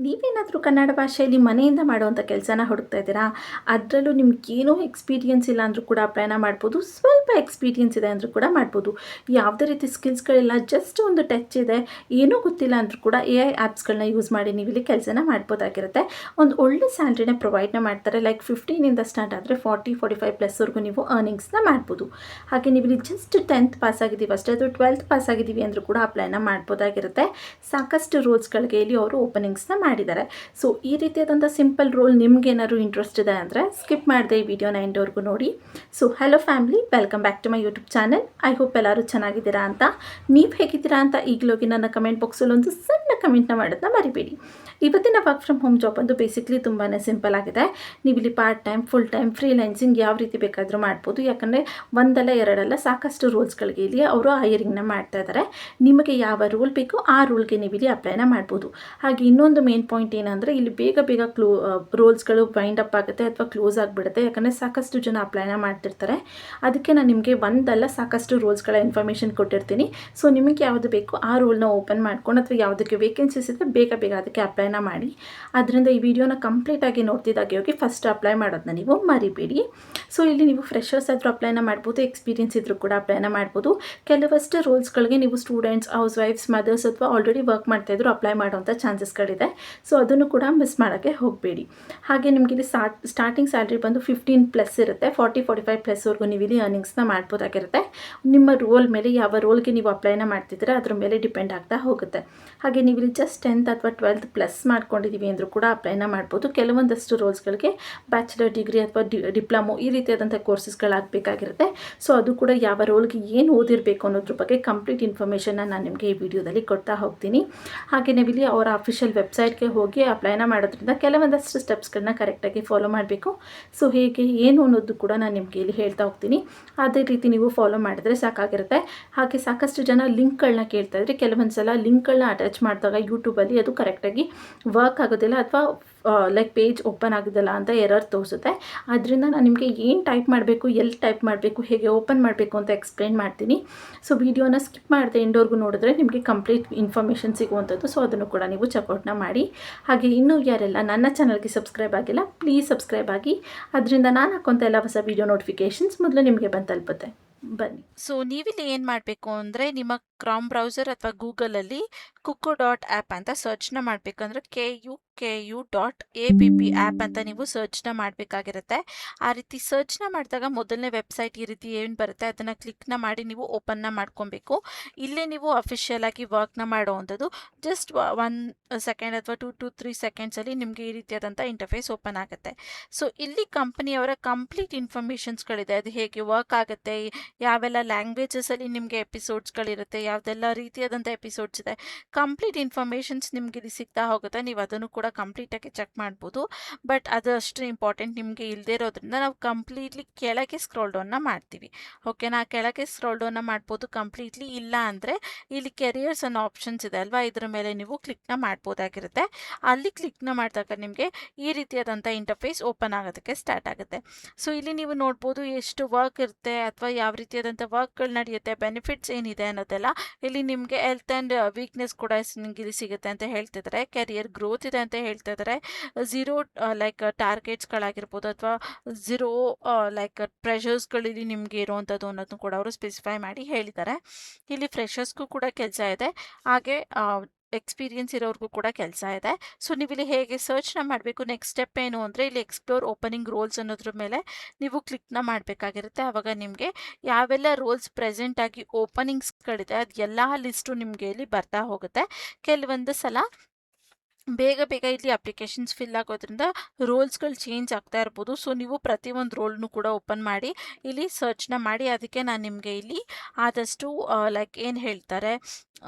ನೀವೇನಾದರೂ ಕನ್ನಡ ಭಾಷೆಯಲ್ಲಿ ಮನೆಯಿಂದ ಮಾಡುವಂಥ ಕೆಲಸನ ಹುಡುಕ್ತಾ ಇದ್ದೀರಾ? ಅದರಲ್ಲೂ ನಿಮ್ಗೇನೂ ಎಕ್ಸ್ಪೀರಿಯನ್ಸ್ ಇಲ್ಲ ಅಂದರೂ ಕೂಡ ಅಪ್ಲೈನ ಮಾಡ್ಬೋದು. ಸ್ವಲ್ಪ ಎಕ್ಸ್ಪೀರಿಯನ್ಸ್ ಇದೆ ಅಂದರೂ ಕೂಡ ಮಾಡ್ಬೋದು. ಯಾವುದೇ ರೀತಿ ಸ್ಕಿಲ್ಸ್ಗಳಿಲ್ಲ, ಜಸ್ಟ್ ಒಂದು ಟಚ್ ಇದೆ, ಏನೂ ಗೊತ್ತಿಲ್ಲ ಅಂದರೂ ಕೂಡ AI ಆ್ಯಪ್ಸ್ಗಳನ್ನ ಯೂಸ್ ಮಾಡಿ ನೀವಿಲ್ಲಿ ಕೆಲಸನ ಮಾಡ್ಬೋದಾಗಿರುತ್ತೆ. ಒಂದು ಒಳ್ಳೆ ಸ್ಯಾಲ್ರಿನ ಪ್ರೊವೈಡ್ನ ಮಾಡ್ತಾರೆ. ಲೈಕ್ 15ಇಂದ ಸ್ಟಾರ್ಟ್ ಆದರೆ 40-45+ ನೀವು ಅರ್ನಿಂಗ್ಸ್ನ ಮಾಡ್ಬೋದು. ಹಾಗೆ ನೀವಿಲ್ಲಿ ಜಸ್ಟ್ 10th ಪಾಸ್ ಆಗಿದ್ದೀವಿ ಅಷ್ಟೇ, ಅಥವಾ 12th ಪಾಸ್ ಆಗಿದ್ದೀವಿ ಅಂದರೂ ಕೂಡ ಅಪ್ಲೈನ ಮಾಡ್ಬೋದಾಗಿರುತ್ತೆ. ಸಾಕಷ್ಟು ರೋಲ್ಸ್ಗಳಿಗೆ ಇಲ್ಲಿ ಅವರು ಓಪನಿಂಗ್ಸ್ನ ಮಾಡಿದ್ದಾರೆ. ಸೊ ಈ ರೀತಿಯಾದಂಥ ಸಿಂಪಲ್ ರೋಲ್ ನಿಮ್ಗೇನಾದ್ರು ಇಂಟ್ರೆಸ್ಟ್ ಇದೆ ಅಂದರೆ ಸ್ಕಿಪ್ ಮಾಡದೆ ಈ ವಿಡಿಯೋನ ಎಂಡ್ವರೆಗೂ ನೋಡಿ. So hello family, welcome back to my YouTube channel. I hope ಎಲ್ಲರೂ ಚೆನ್ನಾಗಿದ್ದೀರಾ ಅಂತ. ನೀವು ಹೇಗಿದ್ದೀರಾ ಅಂತ ಈಗಲೋಗಿ ನನ್ನ ಕಮೆಂಟ್ ಬಾಕ್ಸಲ್ಲಿ ಒಂದು ಸಣ್ಣ ಕಮೆಂಟ್ನ ಮಾಡೋದನ್ನ ಮರಿಬೇಡಿ. ಇವತ್ತಿನ ವರ್ಕ್ ಫ್ರಮ್ ಹೋಮ್ ಜಾಬ್ ಒಂದು ಬೇಸಿಕ್ಲಿ ತುಂಬಾ ಸಿಂಪಲ್ ಆಗಿದೆ. ನೀವಿಲ್ಲಿ part time, full time, freelancing ಯಾವ ರೀತಿ ಬೇಕಾದರೂ ಮಾಡ್ಬೋದು. ಯಾಕಂದರೆ ಒಂದಲ್ಲ ಎರಡಲ್ಲ ಸಾಕಷ್ಟು ರೋಲ್ಸ್ಗಳಿಗೆ ಇಲ್ಲಿ ಅವರು ಹೈರಿಂಗ್ನ ಮಾಡ್ತಾ ಇದ್ದಾರೆ. ನಿಮಗೆ ಯಾವ ರೋಲ್ ಬೇಕೋ ಆ ರೋಲ್ಗೆ ನೀವು ಇಲ್ಲಿ ಅಪ್ಲೈನ ಮಾಡ್ಬೋದು. ಹಾಗೆ ಇನ್ನೊಂದು ಮೇನ್ ಪಾಯಿಂಟ್ ಏನಂದರೆ ಇಲ್ಲಿ ಬೇಗ ರೋಲ್ಸ್ಗಳು ವೈಂಡ್ ಅಪ್ ಆಗುತ್ತೆ ಅಥವಾ ಕ್ಲೋಸ್ ಆಗಿಬಿಡುತ್ತೆ. ಯಾಕಂದರೆ ಸಾಕಷ್ಟು ಜನ ಅಪ್ಲೈನ ಮಾಡ್ತಿರ್ತಾರೆ. ಅದಕ್ಕೆ ನಾನು ನಿಮಗೆ ಒಂದಲ್ಲ ಸಾಕಷ್ಟು ರೋಲ್ಸ್ಗಳ ಇನ್ಫಾರ್ಮೇಷನ್ ಕೊಟ್ಟಿರ್ತೀನಿ. ಸೊ ನಿಮಗೆ ಯಾವುದು ಬೇಕು ಆ ರೋಲ್ನ ಓಪನ್ ಮಾಡ್ಕೊಂಡು ಅಥವಾ ಯಾವುದಕ್ಕೆ ವೇಕೆನ್ಸೀಸ್ ಇದೆ ಬೇಗ ಅದಕ್ಕೆ ಅಪ್ಲೈನ ಮಾಡಿ. ಅದರಿಂದ ಈ ವಿಡಿಯೋನ ಕಂಪ್ಲೀಟಾಗಿ ನೋಡ್ತಿದ್ದಾಗೆ ಹೋಗಿ ಫಸ್ಟ್ ಅಪ್ಲೈ ಮಾಡೋದನ್ನ ನೀವು ಮರಿಬೇಡಿ. ಸೊ ಇಲ್ಲಿ ನೀವು ಫ್ರೆಷರ್ಸ್ ಆದರೂ ಅಪ್ಲೈನ ಮಾಡ್ಬೋದು, ಎಕ್ಸ್ಪೀರಿಯನ್ಸ್ ಇದ್ದರೂ ಕೂಡ ಅಪ್ಲೈನ ಮಾಡ್ಬೋದು. ಕೆಲವಷ್ಟು ರೋಲ್ಸ್ಗಳಿಗೆ ನೀವು ಸ್ಟೂಡೆಂಟ್ಸ್, ಹೌಸ್ ವೈಫ್ಸ್, ಮದರ್ಸ್ ಅಥವಾ ಆಲ್ರೆಡಿ ವರ್ಕ್ ಮಾಡ್ತಾಯಿದ್ರು ಅಪ್ಲೈ ಮಾಡೋವಂಥ ಚಾನ್ಸಸ್ಗಳಿದೆ. ಸೊ ಅದನ್ನು ಕೂಡ ಮಿಸ್ ಮಾಡೋಕ್ಕೆ ಹೋಗಬೇಡಿ. ಹಾಗೆ ನಿಮಗೆ ಇಲ್ಲಿ ಸ್ಟಾರ್ಟಿಂಗ್ ಸ್ಯಾಲ್ರಿ ಬಂದು 15+ ಇರುತ್ತೆ. 40-45+ವರೆಗೂ ನೀವು ಇಲ್ಲಿ ಅರ್ನಿಂಗ್ಸ್ನ ಮಾಡ್ಬೋದಾಗಿರುತ್ತೆ. ನಿಮ್ಮ ರೋಲ್ ಮೇಲೆ, ಯಾವ ರೋಲ್ಗೆ ನೀವು ಅಪ್ಲೈನ ಮಾಡ್ತಿದ್ದೀರಾ ಅದ್ರ ಮೇಲೆ ಡಿಪೆಂಡ್ ಆಗ್ತಾ ಹೋಗುತ್ತೆ. ಹಾಗೆ ನೀವು ಇಲ್ಲಿ ಜಸ್ಟ್ 10th ಅಥವಾ 12th ಪ್ಲಸ್ ಮಾಡ್ಕೊಂಡಿದ್ದೀವಿ ಅಂದರೂ ಕೂಡ ಅಪ್ಲೈನ ಮಾಡ್ಬೋದು. ಕೆಲವೊಂದಷ್ಟು ರೋಲ್ಸ್ಗಳಿಗೆ ಬ್ಯಾಚುಲರ್ ಡಿಗ್ರಿ ಅಥವಾ ಡಿಪ್ಲೊಮೊ ಈ ರೀತಿಯಾದಂಥ ಕೋರ್ಸಸ್ಗಳಾಗಬೇಕಾಗಿರುತ್ತೆ. ಸೊ ಅದು ಕೂಡ ಯಾವ ರೋಲ್ಗೆ ಏನು ಓದಿರಬೇಕು ಅನ್ನೋದ್ರ ಬಗ್ಗೆ ಕಂಪ್ಲೀಟ್ ಇನ್ಫಾರ್ಮೇಷನ್ನ ನಾನು ನಿಮಗೆ ಈ ವಿಡಿಯೋದಲ್ಲಿ ಕೊಡ್ತಾ ಹೋಗ್ತೀನಿ. ಹಾಗೆ ನೀವಿಲ್ಲಿ ಅವರ ಅಫಿಷಿಯಲ್ ವೆಬ್ಸೈಟ್ಗೆ ಹೋಗಿ ಅಪ್ಲೈನ ಮಾಡೋದ್ರಿಂದ ಕೆಲವೊಂದಷ್ಟು ಸ್ಟೆಪ್ಸ್ಗಳನ್ನ ಕರೆಕ್ಟಾಗಿ ಫಾಲೋ ಮಾಡಬೇಕು. ಸೊ ಹೇಗೆ ಏನು ಅನ್ನೋದು ಕೂಡ ನಾನು ನಿಮಗೆ ಇಲ್ಲಿ ಹೇಳ್ತಾ ಹೋಗ್ತೀನಿ. ಅದೇ ರೀತಿ ನೀವು ಫಾಲೋ ಮಾಡಿದ್ರೆ ಸಾಕಾಗಿರುತ್ತೆ. ಹಾಗೆ ಸಾಕಷ್ಟು ಜನ ಲಿಂಕ್ಗಳನ್ನ ಕೇಳ್ತಾ ಇದ್ರಿ. ಕೆಲವೊಂದು ಸಲ ಲಿಂಕ್ಗಳನ್ನ ಅಟ್ಯಾಚ್ ಮಾಡಿದಾಗ ಯೂಟ್ಯೂಬಲ್ಲಿ ಅದು ಕರೆಕ್ಟಾಗಿ ವರ್ಕ್ ಆಗೋದಿಲ್ಲ ಅಥವಾ ಲೈಕ್ ಪೇಜ್ ಓಪನ್ ಆಗೋದಿಲ್ಲ ಅಂತ ಎರರ್ ತೋರಿಸುತ್ತೆ. ಅದರಿಂದ ನಾನು ನಿಮಗೆ ಏನು ಟೈಪ್ ಮಾಡಬೇಕು, ಎಲ್ಲಿ ಟೈಪ್ ಮಾಡಬೇಕು, ಹೇಗೆ ಓಪನ್ ಮಾಡಬೇಕು ಅಂತ ಎಕ್ಸ್ಪ್ಲೇನ್ ಮಾಡ್ತೀನಿ. ಸೊ ವಿಡಿಯೋನ ಸ್ಕಿಪ್ ಮಾಡದೆ ಎಂಡವರೆಗೂ ನೋಡಿದ್ರೆ ನಿಮಗೆ ಕಂಪ್ಲೀಟ್ ಇನ್ಫಾರ್ಮೇಷನ್ ಸಿಗುವಂಥದ್ದು. ಸೊ ಅದನ್ನು ಕೂಡ ನೀವು ಚೆಕ್ಔಟ್ನ ಮಾಡಿ. ಹಾಗೆ ಇನ್ನೂ ಯಾರೆಲ್ಲ ನನ್ನ ಚಾನಲ್ಗೆ ಸಬ್ಸ್ಕ್ರೈಬ್ ಆಗಿಲ್ಲ, ಪ್ಲೀಸ್ ಸಬ್ಸ್ಕ್ರೈಬ್ ಆಗಿ. ಅದರಿಂದ ನಾನು ಹಾಕೋಂಥ ಎಲ್ಲ ಹೊಸ ವಿಡಿಯೋ ನೋಟಿಫಿಕೇಷನ್ಸ್ ಮೊದಲು ನಿಮಗೆ ಬಂದು ತಲುಪುತ್ತೆ. ಬನ್ನಿ. ಸೊ ನೀವಿಲ್ಲಿ ಏನು ಮಾಡಬೇಕು ಅಂದರೆ ನಿಮ್ಮ ಕ್ರಾಮ್ ಬ್ರೌಸರ್ ಅಥವಾ ಗೂಗಲಲ್ಲಿ kuku.app ಅಂತ ಸರ್ಚ್ನ ಮಾಡಬೇಕಂದ್ರೆ KUKU.app ಆ್ಯಪ್ ಅಂತ ನೀವು ಸರ್ಚ್ನ ಮಾಡಬೇಕಾಗಿರುತ್ತೆ. ಆ ರೀತಿ ಸರ್ಚ್ನ ಮಾಡಿದಾಗ ಮೊದಲನೇ ವೆಬ್ಸೈಟ್ ಈ ರೀತಿ ಏನು ಬರುತ್ತೆ ಅದನ್ನು ಕ್ಲಿಕ್ನ ಮಾಡಿ ನೀವು ಓಪನ್ನ ಮಾಡ್ಕೊಬೇಕು. ಇಲ್ಲೇ ನೀವು ಅಫಿಷಿಯಲ್ ಆಗಿ ವರ್ಕ್ನ ಮಾಡೋವಂಥದ್ದು. ಜಸ್ಟ್ 1 ಸೆಕೆಂಡ್ ಅಥವಾ 2 to 3 ಸೆಕೆಂಡ್ಸಲ್ಲಿ ನಿಮಗೆ ಈ ರೀತಿಯಾದಂಥ ಇಂಟರ್ಫೇಸ್ ಓಪನ್ ಆಗುತ್ತೆ. ಸೊ ಇಲ್ಲಿ ಕಂಪನಿಯವರ ಕಂಪ್ಲೀಟ್ ಇನ್ಫಾರ್ಮೇಷನ್ಸ್ಗಳಿದೆ. ಅದು ಹೇಗೆ ವರ್ಕ್ ಆಗುತ್ತೆ, ಯಾವೆಲ್ಲ ಲ್ಯಾಂಗ್ವೇಜಸಲ್ಲಿ ನಿಮಗೆ ಎಪಿಸೋಡ್ಸ್ಗಳಿರುತ್ತೆ, ಯಾವುದೆಲ್ಲ ರೀತಿಯಾದಂಥ ಎಪಿಸೋಡ್ಸ್ ಇದೆ, ಕಂಪ್ಲೀಟ್ ಇನ್ಫಾರ್ಮೇಷನ್ಸ್ ನಿಮಗೆ ಇಲ್ಲಿ ಸಿಗ್ತಾ ಹೋಗುತ್ತೆ. ನೀವು ಅದನ್ನು ಕೂಡ ಕಂಪ್ಲೀಟಾಗಿ ಚೆಕ್ ಮಾಡ್ಬೋದು. ಬಟ್ ಅದು ಅಷ್ಟು ಇಂಪಾರ್ಟೆಂಟ್ ನಿಮಗೆ ಇಲ್ಲದೇ ಇರೋದ್ರಿಂದ ನಾವು ಕಂಪ್ಲೀಟ್ಲಿ ಕೆಳಗೆ ಸ್ಕ್ರೋಲ್ ಡೌನ್ನ ಮಾಡ್ತೀವಿ. ಓಕೆನಾ, ಕೆಳಗೆ ಸ್ಕ್ರೋಲ್ ಡೌನ್ನ ಮಾಡ್ಬೋದು ಕಂಪ್ಲೀಟ್ಲಿ. ಇಲ್ಲ ಅಂದರೆ ಇಲ್ಲಿ ಕೆರಿಯರ್ಸ್ ಅನ್ನೋ ಆಪ್ಷನ್ಸ್ ಇದೆ ಅಲ್ವಾ, ಇದರ ಮೇಲೆ ನೀವು ಕ್ಲಿಕ್ನ ಮಾಡ್ಬೋದಾಗಿರುತ್ತೆ. ಅಲ್ಲಿ ಕ್ಲಿಕ್ನ ಮಾಡಿದಾಗ ನಿಮಗೆ ಈ ರೀತಿಯಾದಂಥ ಇಂಟರ್ಫೇಸ್ ಓಪನ್ ಆಗೋದಕ್ಕೆ ಸ್ಟಾರ್ಟ್ ಆಗುತ್ತೆ. ಸೊ ಇಲ್ಲಿ ನೀವು ನೋಡ್ಬೋದು ಎಷ್ಟು ವರ್ಕ್ ಇರುತ್ತೆ ಅಥವಾ ಯಾವ ರೀತಿಯಾದಂಥ ವರ್ಕ್ಗಳು ನಡೆಯುತ್ತೆ, ಬೆನಿಫಿಟ್ಸ್ ಏನಿದೆ ಅನ್ನೋದೆಲ್ಲ ಇಲ್ಲಿ ನಿಮಗೆ. ಹೆಲ್ತ್ ಆ್ಯಂಡ್ ವೀಕ್ನೆಸ್ ಕೂಡ ನಿಮಗೆ ಇಲ್ಲಿ ಸಿಗುತ್ತೆ ಅಂತ ಹೇಳ್ತಿದ್ದಾರೆ. ಕೆರಿಯರ್ ಗ್ರೋತ್ ಇದೆ ಅಂತ ಹೇಳ್ತಿದ್ದಾರೆ. 0 ಲೈಕ್ ಟಾರ್ಗೆಟ್ಸ್ಗಳಾಗಿರ್ಬೋದು ಅಥವಾ 0 ಲೈಕ್ ಪ್ರೆಷರ್ಸ್ಗಳು ಇಲ್ಲಿ ನಿಮಗೆ ಇರುವಂಥದ್ದು ಅನ್ನೋದನ್ನು ಕೂಡ ಅವರು ಸ್ಪೆಸಿಫೈ ಮಾಡಿ ಹೇಳಿದ್ದಾರೆ. ಇಲ್ಲಿ ಫ್ರೆಷರ್ಸ್ಗೂ ಕೂಡ ಕೆಲಸ ಇದೆ, ಹಾಗೆ ಎಕ್ಸ್ಪೀರಿಯನ್ಸ್ ಇರೋರ್ಗೂ ಕೂಡ ಕೆಲಸ ಇದೆ. ಸೊ ನೀವು ಇಲ್ಲಿ ಹೇಗೆ ಸರ್ಚ್ನ ಮಾಡಬೇಕು, ನೆಕ್ಸ್ಟ್ ಸ್ಟೆಪ್ ಏನು ಅಂದರೆ ಇಲ್ಲಿ ಎಕ್ಸ್ಪ್ಲೋರ್ ಓಪನಿಂಗ್ ರೋಲ್ಸ್ ಅನ್ನೋದ್ರ ಮೇಲೆ ನೀವು ಕ್ಲಿಕ್ನ ಮಾಡಬೇಕಾಗಿರುತ್ತೆ. ಆವಾಗ ನಿಮಗೆ ಯಾವೆಲ್ಲ ರೋಲ್ಸ್ ಪ್ರೆಸೆಂಟ್ ಆಗಿ ಓಪನಿಂಗ್ಸ್ಗಳಿದೆ ಅದು ಎಲ್ಲ ಲಿಸ್ಟು ನಿಮಗೆ ಇಲ್ಲಿ ಬರ್ತಾ ಹೋಗುತ್ತೆ. ಕೆಲವೊಂದು ಸಲ ಬೇಗ ಇಲ್ಲಿ ಅಪ್ಲಿಕೇಶನ್ಸ್ ಫಿಲ್ ಆಗೋದ್ರಿಂದ ರೋಲ್ಸ್ಗಳು ಚೇಂಜ್ ಆಗ್ತಾ ಇರ್ಬೋದು. ಸೊ ನೀವು ಪ್ರತಿಯೊಂದು ರೋಲ್ನು ಕೂಡ ಓಪನ್ ಮಾಡಿ ಇಲ್ಲಿ ಸರ್ಚ್ನ ಮಾಡಿ. ಅದಕ್ಕೆ ನಾನು ನಿಮಗೆ ಇಲ್ಲಿ ಆದಷ್ಟು ಲೈಕ್ ಏನು ಹೇಳ್ತಾರೆ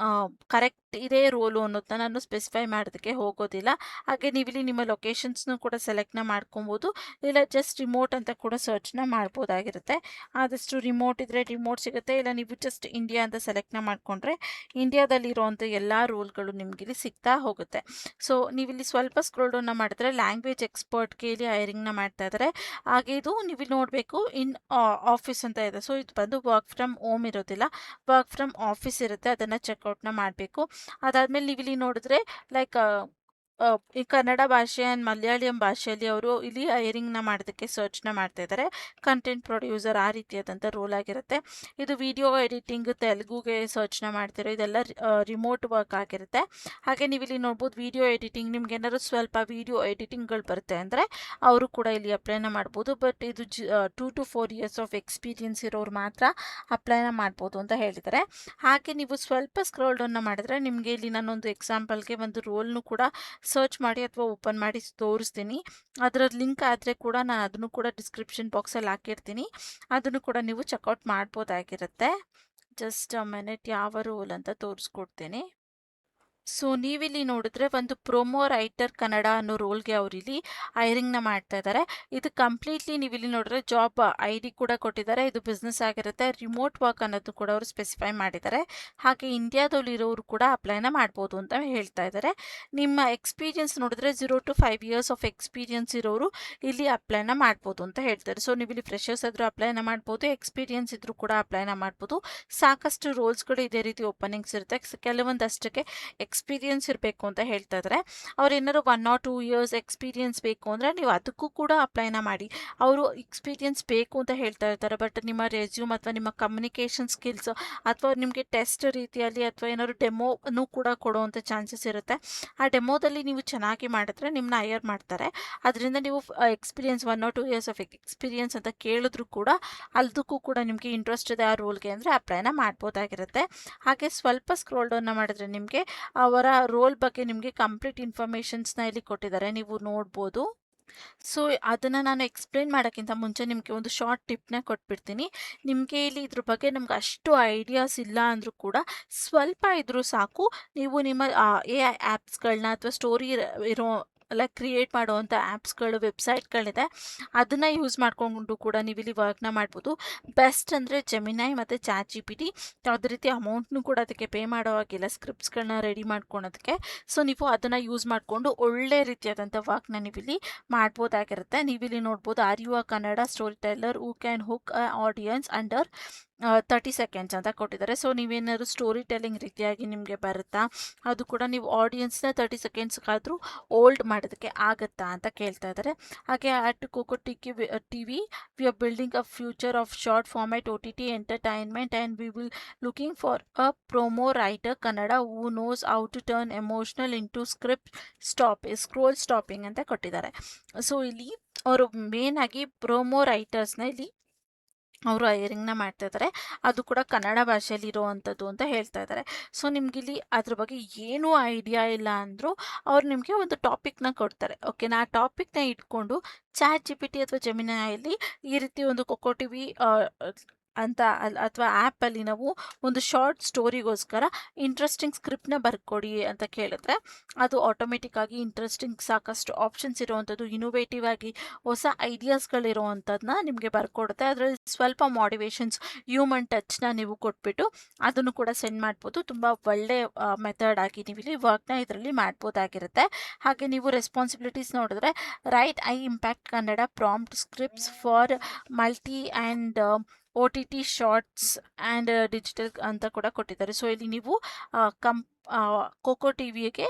ಕರೆಕ್ಟ್ ಇದೇ ರೋಲು ಅನ್ನೋದನ್ನ ನಾನು ಸ್ಪೆಸಿಫೈ ಮಾಡೋದಕ್ಕೆ ಹೋಗೋದಿಲ್ಲ. ಹಾಗೆ ನೀವಿಲ್ಲಿ ನಿಮ್ಮ ಲೊಕೇಶನ್ಸ್ನು ಕೂಡ ಸೆಲೆಕ್ಟ್ನ ಮಾಡ್ಕೊಬೋದು, ಇಲ್ಲ ಜಸ್ಟ್ ರಿಮೋಟ್ ಅಂತ ಕೂಡ ಸರ್ಚ್ನ ಮಾಡ್ಬೋದಾಗಿರುತ್ತೆ. ಆದಷ್ಟು ರಿಮೋಟ್ ಇದ್ದರೆ ರಿಮೋಟ್ ಸಿಗುತ್ತೆ, ಇಲ್ಲ ನೀವು ಜಸ್ಟ್ ಇಂಡಿಯಾ ಅಂತ ಸೆಲೆಕ್ಟ್ನ ಮಾಡಿಕೊಂಡ್ರೆ ಇಂಡಿಯಾದಲ್ಲಿರುವಂಥ ಎಲ್ಲ ರೋಲ್ಗಳು ನಿಮಗಿಲ್ಲಿ ಸಿಗ್ತಾ ಹೋಗುತ್ತೆ. ಸೊ ನೀವಿಲ್ಲಿ ಸ್ವಲ್ಪ ಸ್ಕ್ರೋಲ್ ಡೌನ್ನ ಮಾಡಿದ್ರೆ ಲ್ಯಾಂಗ್ವೇಜ್ ಎಕ್ಸ್ಪರ್ಟ್ಗೆ ಇಲ್ಲಿ ಹೈರಿಂಗ್ನ ಮಾಡ್ತಾ ಇದ್ದಾರೆ. ಹಾಗೆ ಇದು ನೀವು ನೋಡಬೇಕು ಇನ್ ಆಫೀಸ್ ಅಂತ ಇದೆ. ಸೊ ಇದು ಬಂದು ವರ್ಕ್ ಫ್ರಮ್ ಹೋಮ್ ಇರೋದಿಲ್ಲ, ವರ್ಕ್ ಫ್ರಮ್ ಆಫೀಸ್ ಇರುತ್ತೆ. ಅದನ್ನು ಚೆಕ್ಔಟ್ನ ಮಾಡಬೇಕು. ಅದಾದಮೇಲೆ ನೀವಿಲ್ಲಿ ನೋಡಿದ್ರೆ ಲೈಕ್ ಈ ಕನ್ನಡ ಭಾಷೆ ಆ್ಯಂಡ್ ಮಲಯಾಳಂ ಭಾಷೆಯಲ್ಲಿ ಅವರು ಇಲ್ಲಿ ಹೈರಿಂಗ್ನ ಮಾಡೋದಕ್ಕೆ ಸರ್ಚ್ನ ಮಾಡ್ತಾ ಇದ್ದಾರೆ. ಕಂಟೆಂಟ್ ಪ್ರೊಡ್ಯೂಸರ್ ಆ ರೀತಿಯಾದಂಥ ರೋಲ್ ಆಗಿರುತ್ತೆ. ಇದು ವಿಡಿಯೋ ಎಡಿಟಿಂಗ್ ತೆಲುಗುಗೆ ಸರ್ಚ್ನ ಮಾಡ್ತಿರೋ ಇದೆಲ್ಲ ರಿಮೋಟ್ ವರ್ಕ್ ಆಗಿರುತ್ತೆ. ಹಾಗೆ ನೀವು ಇಲ್ಲಿ ನೋಡ್ಬೋದು ವಿಡಿಯೋ ಎಡಿಟಿಂಗ್, ನಿಮ್ಗೆ ಏನಾದ್ರು ಸ್ವಲ್ಪ ವಿಡಿಯೋ ಎಡಿಟಿಂಗ್ಗಳು ಬರುತ್ತೆ ಅಂದರೆ ಅವರು ಕೂಡ ಇಲ್ಲಿ ಅಪ್ಲೈನ ಮಾಡ್ಬೋದು. ಬಟ್ ಇದು 2 to 4 years ಆಫ್ ಎಕ್ಸ್ಪೀರಿಯನ್ಸ್ ಇರೋರು ಮಾತ್ರ ಅಪ್ಲೈನ ಮಾಡ್ಬೋದು ಅಂತ ಹೇಳಿದ್ದಾರೆ. ಹಾಗೆ ನೀವು ಸ್ವಲ್ಪ ಸ್ಕ್ರೋಲ್ ಡೌನ್ನ ಮಾಡಿದ್ರೆ ನಿಮಗೆ ಇಲ್ಲಿ ನಾನೊಂದು ಎಕ್ಸಾಂಪಲ್ಗೆ ಒಂದು ರೋಲ್ನು ಕೂಡ ಸರ್ಚ್ ಮಾಡಿ ಅಥವಾ ಓಪನ್ ಮಾಡಿ ತೋರಿಸ್ತೀನಿ. ಅದರ ಲಿಂಕ್ ಆದರೆ ಕೂಡ ನಾನು ಅದನ್ನು ಕೂಡ ಡಿಸ್ಕ್ರಿಪ್ಷನ್ ಬಾಕ್ಸಲ್ಲಿ ಹಾಕಿರ್ತೀನಿ. ಅದನ್ನು ಕೂಡ ನೀವು ಚೆಕ್ಔಟ್ ಮಾಡ್ಬೋದಾಗಿರುತ್ತೆ. ಜಸ್ಟ್ ಮಿನಿಟ್ ಯಾವ ರೋಲ್ ಅಂತ ತೋರಿಸ್ಕೊಡ್ತೀನಿ. ಸೊ ನೀವಿಲ್ಲಿ ನೋಡಿದ್ರೆ ಒಂದು ಪ್ರೊಮೋ ರೈಟರ್ ಕನ್ನಡ ಅನ್ನೋ ರೋಲ್ಗೆ ಅವರಿಲ್ಲಿ ಹೈರಿಂಗ್ನ ಮಾಡ್ತಾ ಇದ್ದಾರೆ. ಇದು ಕಂಪ್ಲೀಟ್ಲಿ ನೀವಿಲ್ಲಿ ನೋಡಿದ್ರೆ ಜಾಬ್ ID ಕೂಡ ಕೊಟ್ಟಿದ್ದಾರೆ. ಇದು ಬಿಸ್ನೆಸ್ ಆಗಿರುತ್ತೆ. ರಿಮೋಟ್ ವರ್ಕ್ ಅನ್ನೋದು ಕೂಡ ಅವರು ಸ್ಪೆಸಿಫೈ ಮಾಡಿದ್ದಾರೆ. ಹಾಗೆ ಇಂಡಿಯಾದಲ್ಲಿರೋರು ಕೂಡ ಅಪ್ಲೈನ ಮಾಡ್ಬೋದು ಅಂತ ಹೇಳ್ತಾ ಇದ್ದಾರೆ. ನಿಮ್ಮ ಎಕ್ಸ್ಪೀರಿಯನ್ಸ್ ನೋಡಿದ್ರೆ 0 to 5 years ಆಫ್ ಎಕ್ಸ್ಪೀರಿಯನ್ಸ್ ಇರೋರು ಇಲ್ಲಿ ಅಪ್ಲೈನ ಮಾಡ್ಬೋದು ಅಂತ ಹೇಳ್ತಾರೆ. ಸೊ ನೀವಿಲ್ಲಿ ಫ್ರೆಶರ್ಸ್ ಆದರೂ ಅಪ್ಲೈನ ಮಾಡ್ಬೋದು, ಎಕ್ಸ್ಪೀರಿಯನ್ಸ್ ಇದ್ರೂ ಕೂಡ ಅಪ್ಲೈನ ಮಾಡ್ಬೋದು. ಸಾಕಷ್ಟು ರೋಲ್ಸ್ಗಳು ಇದೇ ರೀತಿ ಓಪನಿಂಗ್ಸ್ ಇರುತ್ತೆ. ಕೆಲವೊಂದಷ್ಟಕ್ಕೆ ಎಕ್ಸ್ಪೀರಿಯನ್ಸ್ ಇರಬೇಕು ಅಂತ ಹೇಳ್ತಾ ಇದ್ದಾರೆ. ಅವ್ರು ಏನಾದ್ರು 1 or 2 years ಎಕ್ಸ್ಪೀರಿಯನ್ಸ್ ಬೇಕು ಅಂದರೆ ನೀವು ಅದಕ್ಕೂ ಕೂಡ ಅಪ್ಲೈನ ಮಾಡಿ. ಅವರು ಎಕ್ಸ್ಪೀರಿಯನ್ಸ್ ಬೇಕು ಅಂತ ಹೇಳ್ತಾ ಇರ್ತಾರೆ. ಬಟ್ ನಿಮ್ಮ ರೆಸ್ಯೂಮ್ ಅಥವಾ ನಿಮ್ಮ ಕಮ್ಯುನಿಕೇಷನ್ ಸ್ಕಿಲ್ಸ್ ಅಥವಾ ನಿಮಗೆ ಟೆಸ್ಟ್ ರೀತಿಯಲ್ಲಿ ಅಥವಾ ಏನಾದ್ರು ಡೆಮೋನು ಕೂಡ ಕೊಡುವಂಥ ಚಾನ್ಸಸ್ ಇರುತ್ತೆ. ಆ ಡೆಮೋದಲ್ಲಿ ನೀವು ಚೆನ್ನಾಗಿ ಮಾಡಿದ್ರೆ ನಿಮ್ಮನ್ನ ಹೈಯರ್ ಮಾಡ್ತಾರೆ. ಅದರಿಂದ ನೀವು experience 1 or 2 years of experience ಅಂತ ಕೇಳಿದ್ರು ಕೂಡ ಅದಕ್ಕೂ ಕೂಡ ನಿಮಗೆ ಇಂಟ್ರೆಸ್ಟ್ ಇದೆ ಆ ರೋಲ್ಗೆ ಅಂದರೆ ಅಪ್ಲೈನ ಮಾಡ್ಬೋದಾಗಿರುತ್ತೆ. ಹಾಗೆ ಸ್ವಲ್ಪ ಸ್ಕ್ರೋಲ್ ಡೌನ್ನ ಮಾಡಿದ್ರೆ ನಿಮಗೆ ಅವರ ರೋಲ್ ಬಗ್ಗೆ ನಿಮಗೆ ಕಂಪ್ಲೀಟ್ ಇನ್ಫಾರ್ಮೇಷನ್ಸ್ನ ಇಲ್ಲಿ ಕೊಟ್ಟಿದ್ದಾರೆ, ನೀವು ನೋಡ್ಬೋದು. ಸೊ ಅದನ್ನು ನಾನು ಎಕ್ಸ್ಪ್ಲೇನ್ ಮಾಡೋಕ್ಕಿಂತ ಮುಂಚೆ ನಿಮಗೆ ಒಂದು ಶಾರ್ಟ್ ಟಿಪ್ನ ಕೊಟ್ಬಿಡ್ತೀನಿ. ನಿಮಗೆ ಇಲ್ಲಿ ಇದ್ರ ಬಗ್ಗೆ ನಮ್ಗೆ ಅಷ್ಟು ಐಡಿಯಾಸ್ ಇಲ್ಲ ಅಂದರೂ ಕೂಡ ಸ್ವಲ್ಪ ಇದ್ರೂ ಸಾಕು. ನೀವು ನಿಮ್ಮ AI ಆ್ಯಪ್ಸ್ಗಳನ್ನ ಅಥವಾ ಸ್ಟೋರಿ ಇರೋ ಕ್ರಿಯೇಟ್ ಮಾಡುವಂಥ ಆ್ಯಪ್ಸ್ಗಳು, ವೆಬ್ಸೈಟ್ಗಳಿದೆ, ಅದನ್ನು ಯೂಸ್ ಮಾಡಿಕೊಂಡು ಕೂಡ ನೀವು ಇಲ್ಲಿ ವರ್ಕ್ನ ಮಾಡ್ಬೋದು. ಬೆಸ್ಟ್ ಅಂದರೆ ಜೆಮಿನೈ ಮತ್ತು ChatGPT. ಯಾವುದೇ ರೀತಿ ಅಮೌಂಟ್ನು ಕೂಡ ಅದಕ್ಕೆ ಪೇ ಮಾಡೋ ಹಾಗಿಲ್ಲ ಸ್ಕ್ರಿಪ್ಟ್ಸ್ಗಳನ್ನ ರೆಡಿ ಮಾಡ್ಕೊಳೋದಕ್ಕೆ. ಸೊ ನೀವು ಅದನ್ನು ಯೂಸ್ ಮಾಡಿಕೊಂಡು ಒಳ್ಳೆ ರೀತಿಯಾದಂಥ ವರ್ಕ್ನ ನೀವಿಲ್ಲಿ ಮಾಡ್ಬೋದಾಗಿರುತ್ತೆ. ನೀವಿಲ್ಲಿ ನೋಡ್ಬೋದು are Kannada storyteller who can hook audience under 30 seconds ಅಂತ ಕೊಟ್ಟಿದ್ದಾರೆ. ಸೊ ನೀವೇನಾದ್ರು ಸ್ಟೋರಿ ಟೆಲ್ಲಿಂಗ್ ರೀತಿಯಾಗಿ ನಿಮಗೆ ಬರುತ್ತಾ, ಅದು ಕೂಡ ನೀವು ಆಡಿಯನ್ಸ್ನ 30 secondsಗಾದರೂ ಓಲ್ಡ್ ಮಾಡೋದಕ್ಕೆ ಆಗುತ್ತಾ ಅಂತ ಕೇಳ್ತಾ ಇದ್ದಾರೆ. ಹಾಗೆ at Koko TV we are building a future of short format OTT entertainment and we will looking for a promo writer Kannada who knows how to turn emotional into scroll stopping ಅಂತ ಕೊಟ್ಟಿದ್ದಾರೆ. So ಇಲ್ಲಿ ಅವರು main ಆಗಿ promo ರೈಟರ್ಸ್ನ ಇಲ್ಲಿ ಅವರು ಹೈರಿಂಗ್ನ ಮಾಡ್ತಾ ಇದ್ದಾರೆ. ಅದು ಕೂಡ ಕನ್ನಡ ಭಾಷೆಯಲ್ಲಿ ಇರುವಂಥದ್ದು ಅಂತ ಹೇಳ್ತಾ ಇದ್ದಾರೆ. ಸೊ ನಿಮಗಿಲ್ಲಿ ಅದ್ರ ಬಗ್ಗೆ ಏನೂ ಐಡಿಯಾ ಇಲ್ಲ ಅಂದರೂ ಅವ್ರು ನಿಮಗೆ ಒಂದು ಟಾಪಿಕ್ನ ಕೊಡ್ತಾರೆ. ಓಕೆನಾ? ಆ ಟಾಪಿಕ್ನ ಇಟ್ಕೊಂಡು ChatGPT ಅಥವಾ ಜೆಮಿನೈಯಲ್ಲಿ ಈ ರೀತಿ ಒಂದು ಕೋಕೋ TV ಅಂತ ಅಥವಾ ಆ್ಯಪಲ್ಲಿ ನಾವು ಒಂದು ಶಾರ್ಟ್ ಸ್ಟೋರಿಗೋಸ್ಕರ ಇಂಟ್ರೆಸ್ಟಿಂಗ್ ಸ್ಕ್ರಿಪ್ಟ್ನ ಬರ್ಕೊಡಿ ಅಂತ ಕೇಳಿದ್ರೆ ಅದು ಆಟೋಮೆಟಿಕ್ ಆಗಿ ಇಂಟ್ರೆಸ್ಟಿಂಗ್ ಸಾಕಷ್ಟು ಆಪ್ಷನ್ಸ್ ಇರುವಂಥದ್ದು, ಇನೋವೇಟಿವ್ ಆಗಿ ಹೊಸ ಐಡಿಯಾಸ್ಗಳಿರುವಂಥದ್ದನ್ನ ನಿಮಗೆ ಬರ್ಕೊಡುತ್ತೆ. ಅದರಲ್ಲಿ ಸ್ವಲ್ಪ ಮಾಡಿವೇಶನ್ಸ್, ಹ್ಯೂಮನ್ ಟಚ್ನ ನೀವು ಕೊಟ್ಬಿಟ್ಟು ಅದನ್ನು ಕೂಡ ಸೆಂಡ್ ಮಾಡ್ಬೋದು. ತುಂಬ ಒಳ್ಳೆ ಮೆಥಡ್ ಆಗಿ ನೀವು ಇಲ್ಲಿ ವರ್ಕ್ನ ಇದರಲ್ಲಿ ಮಾಡ್ಬೋದಾಗಿರುತ್ತೆ. ಹಾಗೆ ನೀವು ರೆಸ್ಪಾನ್ಸಿಬಿಲಿಟೀಸ್ ನೋಡಿದ್ರೆ right impact Kannada prompt scripts for multi and OTT shorts and digital ಅಂತ ಕೂಡ ಕೊಟ್ಟಿದ್ದಾರೆ. ಸೊ ಇಲ್ಲಿ ನೀವು ಕೋಕೋ TVಗೆ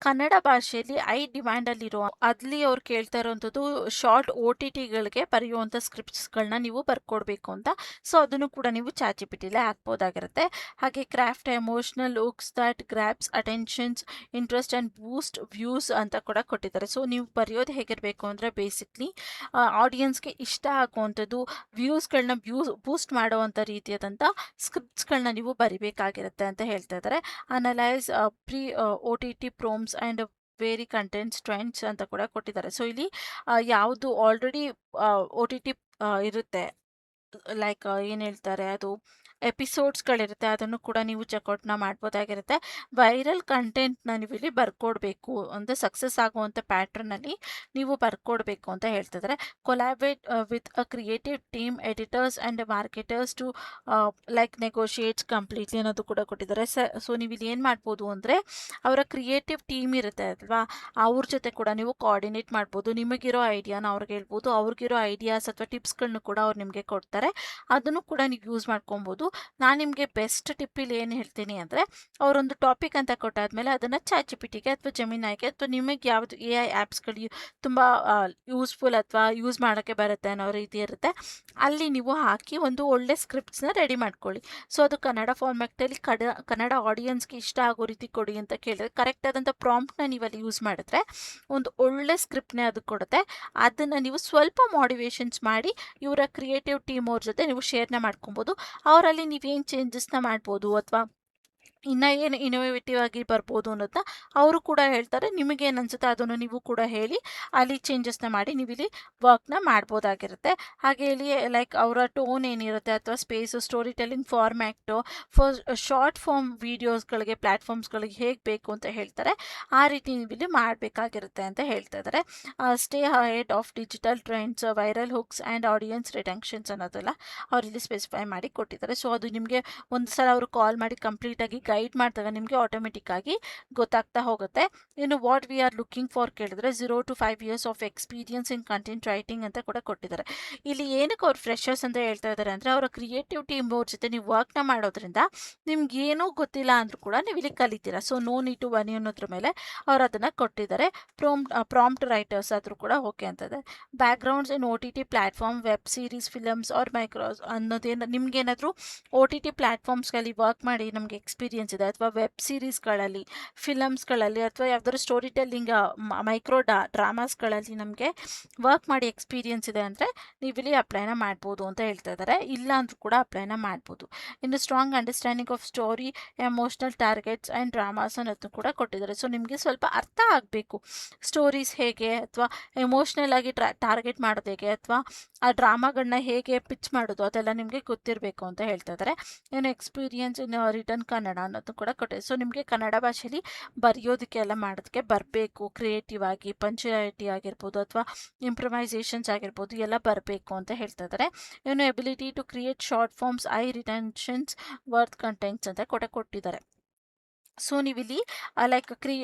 ಕನ್ನಡ ಭಾಷೆಯಲ್ಲಿ ಡಿಮ್ಯಾಂಡಲ್ಲಿರೋ ಅಲ್ಲಿ ಅವ್ರು ಕೇಳ್ತಾ ಇರೋವಂಥದ್ದು ಶಾರ್ಟ್ OTTಗಳಿಗೆ ಬರೆಯುವಂಥ ಸ್ಕ್ರಿಪ್ಟ್ಸ್ಗಳನ್ನ ನೀವು ಬರ್ಕೊಡ್ಬೇಕು ಅಂತ. ಸೊ ಅದನ್ನು ಕೂಡ ನೀವು ChatGPTಲೇ ಹಾಕ್ಬೋದಾಗಿರುತ್ತೆ. ಹಾಗೆ craft emotional looks that grabs attentions interest and boost views ಅಂತ ಕೂಡ ಕೊಟ್ಟಿದ್ದಾರೆ. ಸೊ ನೀವು ಬರೆಯೋದು ಹೇಗಿರಬೇಕು ಅಂದರೆ ಬೇಸಿಕ್ಲಿ ಆಡಿಯನ್ಸ್ಗೆ ಇಷ್ಟ ಆಗುವಂಥದ್ದು, ವ್ಯೂಸ್ಗಳನ್ನ ಬೂಸ್ಟ್ ಮಾಡುವಂಥ ರೀತಿಯಾದಂಥ ಸ್ಕ್ರಿಪ್ಟ್ಸ್ಗಳನ್ನ ನೀವು ಬರಿಬೇಕಾಗಿರುತ್ತೆ ಅಂತ ಹೇಳ್ತಾ ಇದ್ದಾರೆ. Analyse pre OTT promos and very contents trends ಅಂತ ಕೂಡ ಕೊಟ್ಟಿದ್ದಾರೆ. ಸೊ ಇಲ್ಲಿ ಯಾವುದು ಆಲ್ರೆಡಿ OTT ಇರುತ್ತೆ, ಏನು ಹೇಳ್ತಾರೆ ಅದು ಎಪಿಸೋಡ್ಸ್ಗಳಿರುತ್ತೆ, ಅದನ್ನು ಕೂಡ ನೀವು ಚೆಕ್ಔಟ್ನ ಮಾಡ್ಬೋದಾಗಿರುತ್ತೆ. ವೈರಲ್ ಕಂಟೆಂಟ್ನ ನೀವು ಇಲ್ಲಿ ಬರ್ಕೊಡ್ಬೇಕು ಅಂದರೆ ಸಕ್ಸಸ್ ಆಗುವಂಥ ಪ್ಯಾಟ್ರನಲ್ಲಿ ನೀವು ಬರ್ಕೊಡ್ಬೇಕು ಅಂತ ಹೇಳ್ತಿದ್ದಾರೆ. Collaborate with a creative team editors and marketers to negotiates completely ಅನ್ನೋದು ಕೂಡ ಕೊಟ್ಟಿದ್ದಾರೆ. ಸೊ ನೀವು ಇಲ್ಲಿ ಏನು ಮಾಡ್ಬೋದು ಅಂದರೆ ಅವರ ಕ್ರಿಯೇಟಿವ್ ಟೀಮ್ ಇರುತ್ತೆ ಅಲ್ವಾ, ಅವ್ರ ಜೊತೆ ಕೂಡ ನೀವು ಕೋಆರ್ಡಿನೇಟ್ ಮಾಡ್ಬೋದು. ನಿಮಗಿರೋ ಐಡಿಯಾನ ಅವ್ರಿಗೆ ಹೇಳ್ಬೋದು, ಅವ್ರಿಗಿರೋ ಐಡಿಯಾಸ್ ಅಥವಾ ಟಿಪ್ಸ್ಗಳನ್ನ ಕೂಡ ಅವ್ರು ನಿಮಗೆ ಕೊಡ್ತಾರೆ. ಅದನ್ನು ಕೂಡ ನೀವು ಯೂಸ್ ಮಾಡ್ಕೊಬೋದು. ನಾನು ನಿಮಗೆ ಬೆಸ್ಟ್ ಟಿಪ್ಪಿಲ್ಲಿ ಏನು ಹೇಳ್ತೀನಿ ಅಂದರೆ, ಅವರೊಂದು ಟಾಪಿಕ್ ಅಂತ ಕೊಟ್ಟಾದ್ಮೇಲೆ ಅದನ್ನು ಚಾಟ್ ಜಿ ಪಿ ಟಿಗೆ ಅಥವಾ ಜೆಮಿನಾಯ್ಗೆ ಅಥವಾ ನಿಮಗೆ ಯಾವುದು ಎ ಐ ಆ್ಯಪ್ಸ್ಗಳು ತುಂಬ ಯೂಸ್ಫುಲ್ ಅಥವಾ ಯೂಸ್ ಮಾಡೋಕ್ಕೆ ಬರುತ್ತೆ ಅನ್ನೋ ರೀತಿ ಇರುತ್ತೆ, ಅಲ್ಲಿ ನೀವು ಹಾಕಿ ಒಂದು ಒಳ್ಳೆ ಸ್ಕ್ರಿಪ್ಟ್ಸ್ನ ರೆಡಿ ಮಾಡ್ಕೊಳ್ಳಿ. ಸೊ ಅದು ಕನ್ನಡ ಫಾರ್ಮ್ಯಾಟಲ್ಲಿ ಕನ್ನಡ ಆಡಿಯನ್ಸ್ಗೆ ಇಷ್ಟ ಆಗೋ ರೀತಿ ಕೊಡಿ ಅಂತ ಕೇಳಿದ್ರೆ, ಕರೆಕ್ಟ್ ಆದಂಥ ಪ್ರಾಂಪ್ಟ್ನ ನೀವು ಅಲ್ಲಿ ಯೂಸ್ ಮಾಡಿದ್ರೆ ಒಂದು ಒಳ್ಳೆ ಸ್ಕ್ರಿಪ್ಟ್ನೇ ಅದು ಕೊಡುತ್ತೆ. ಅದನ್ನು ನೀವು ಸ್ವಲ್ಪ ಮಾಡಿವೇಷನ್ಸ್ ಮಾಡಿ ಇವರ ಕ್ರಿಯೇಟಿವ್ ಟೀಮ್ ಅವ್ರ ಜೊತೆ ನೀವು ಶೇರ್ನ ಮಾಡ್ಕೊಬೋದು. ಅವರಲ್ಲಿ ನೀವೇನು ಚೇಂಜಸ್ನ ಮಾಡ್ಬೋದು ಅಥವಾ ಇನ್ನು ಏನು ಇನೋವೇಟಿವ್ ಆಗಿ ಬರ್ಬೋದು ಅನ್ನೋದನ್ನ ಅವರು ಕೂಡ ಹೇಳ್ತಾರೆ. ನಿಮಗೇನು ಅನಿಸುತ್ತೆ ಅದನ್ನು ನೀವು ಕೂಡ ಹೇಳಿ ಅಲ್ಲಿ ಚೇಂಜಸ್ನ ಮಾಡಿ ನೀವು ಇಲ್ಲಿ ವರ್ಕ್ನ ಮಾಡ್ಬೋದಾಗಿರುತ್ತೆ. ಹಾಗೆ ಇಲ್ಲಿ ಲೈಕ್ ಅವರ ಟೋನ್ ಏನಿರುತ್ತೆ ಅಥವಾ space, story telling format, short form ವೀಡಿಯೋಸ್ಗಳಿಗೆ ಪ್ಲ್ಯಾಟ್ಫಾರ್ಮ್ಸ್ಗಳಿಗೆ ಹೇಗೆ ಬೇಕು ಅಂತ ಹೇಳ್ತಾರೆ, ಆ ರೀತಿ ನೀವು ಇಲ್ಲಿ ಮಾಡಬೇಕಾಗಿರುತ್ತೆ ಅಂತ ಹೇಳ್ತಾ ಇದ್ದಾರೆ. Stay ahead of digital trends, viral hooks and audience retentions ಅನ್ನೋದೆಲ್ಲ ಅವ್ರು ಇಲ್ಲಿ ಸ್ಪೆಸಿಫೈ ಮಾಡಿ ಕೊಟ್ಟಿದ್ದಾರೆ. ಸೊ ಅದು ನಿಮಗೆ ಒಂದು ಸಲ ಅವರು ಕಾಲ್ ಮಾಡಿ ಕಂಪ್ಲೀಟಾಗಿ ಗೈಡ್ ಮಾಡಿದಾಗ ನಿಮಗೆ ಆಟೋಮೆಟಿಕ್ಕಾಗಿ ಗೊತ್ತಾಗ್ತಾ ಹೋಗುತ್ತೆ. ಇನ್ನು what we are looking for ಕೇಳಿದ್ರೆ 0 to 5 years of experience in content writing ಅಂತ ಕೂಡ ಕೊಟ್ಟಿದ್ದಾರೆ. ಇಲ್ಲಿ ಏನಕ್ಕೆ ಅವ್ರು ಫ್ರೆಷರ್ಸ್ ಅಂತ ಹೇಳ್ತಾ ಇದ್ದಾರೆ ಅಂದರೆ, ಅವರ ಕ್ರಿಯೇಟಿವ್ ಟೀಮ್ ಅವ್ರ ಜೊತೆ ನೀವು ವರ್ಕ್ನ ಮಾಡೋದ್ರಿಂದ ನಿಮ್ಗೆ ಏನೂ ಗೊತ್ತಿಲ್ಲ ಅಂದರೂ ಕೂಡ ನೀವು ಇಲ್ಲಿ ಕಲಿತೀರಾ. So no need to worry ಅನ್ನೋದ್ರ ಮೇಲೆ ಅವ್ರು ಅದನ್ನು ಕೊಟ್ಟಿದ್ದಾರೆ. ಪ್ರಾಂಪ್ಟ್ ರೈಟರ್ಸ್ ಆದರೂ ಕೂಡ ಓಕೆ ಅಂತದೆ. Backgrounds in OTT platform, web series, films or micros ಅನ್ನೋದೇನು ನಿಮ್ಗೇನಾದರೂ OTT ಪ್ಲ್ಯಾಟ್ಫಾರ್ಮ್ಸ್ಗಳಲ್ಲಿ ವರ್ಕ್ ಮಾಡಿ ನಮಗೆ ಎಕ್ಸ್ಪೀರಿಯನ್ಸ್ ಇದೆ, ಅಥವಾ ವೆಬ್ ಸೀರೀಸ್ಗಳಲ್ಲಿ, ಫಿಲಮ್ಸ್ಗಳಲ್ಲಿ, ಅಥವಾ ಯಾವ್ದಾದ್ರು ಸ್ಟೋರಿ ಟೆಲ್ಲಿಂಗ್ ಮೈಕ್ರೋ ಡ್ರಾಮಾಸ್ಗಳಲ್ಲಿ ನಮಗೆ ವರ್ಕ್ ಮಾಡಿ ಎಕ್ಸ್ಪೀರಿಯನ್ಸ್ ಇದೆ ಅಂದರೆ ನೀವು ಇಲ್ಲಿ ಅಪ್ಲೈನ ಮಾಡ್ಬೋದು ಅಂತ ಹೇಳ್ತಾ ಇದ್ದಾರೆ. ಇಲ್ಲ ಅಂದರೂ ಕೂಡ ಅಪ್ಲೈನ ಮಾಡ್ಬೋದು. ಇನ್ನು strong understanding of story, emotional targets and dramas ಅನ್ನೋದನ್ನು ಕೂಡ ಕೊಟ್ಟಿದ್ದಾರೆ. ಸೊ ನಿಮಗೆ ಸ್ವಲ್ಪ ಅರ್ಥ ಆಗಬೇಕು ಸ್ಟೋರೀಸ್ ಹೇಗೆ, ಅಥವಾ ಎಮೋಷ್ನಲ್ ಆಗಿ ಟಾರ್ಗೆಟ್ ಮಾಡೋದು ಹೇಗೆ, ಅಥವಾ ಆ ಡ್ರಾಮಾಗಳನ್ನ ಹೇಗೆ ಪಿಚ್ ಮಾಡೋದು, ಅದೆಲ್ಲ ನಿಮಗೆ ಗೊತ್ತಿರಬೇಕು ಅಂತ ಹೇಳ್ತಾ ಇದ್ದಾರೆ. ಏನು ಎಕ್ಸ್ಪೀರಿಯನ್ಸ್ ಇನ್ ರಿಟರ್ನ್ ಕನ್ನಡ ಅನ್ನೋದು ಕೂಡ ಕೊಟ್ಟಿದೆ. ಸೊ ನಿಮಗೆ ಕನ್ನಡ ಭಾಷೆಯಲ್ಲಿ ಬರೆಯೋದಕ್ಕೆ ಎಲ್ಲ ಮಾಡೋದಕ್ಕೆ ಬರಬೇಕು, ಕ್ರಿಯೇಟಿವ್ ಆಗಿ ಪಂಚಾಯಿಟಿ ಆಗಿರ್ಬೋದು ಅಥವಾ ಇಂಪ್ರೊವೈಸೇಷನ್ಸ್ ಆಗಿರ್ಬೋದು ಎಲ್ಲ ಬರಬೇಕು ಅಂತ ಹೇಳ್ತಾ ಇದ್ದಾರೆ. ಏನು ability to create short forms, eye retentions, worth contents ಅಂತ ಕೊಟ್ಟಿದ್ದಾರೆ. ಸೊ ನೀವಿಲ್ಲಿ ಲೈಕ್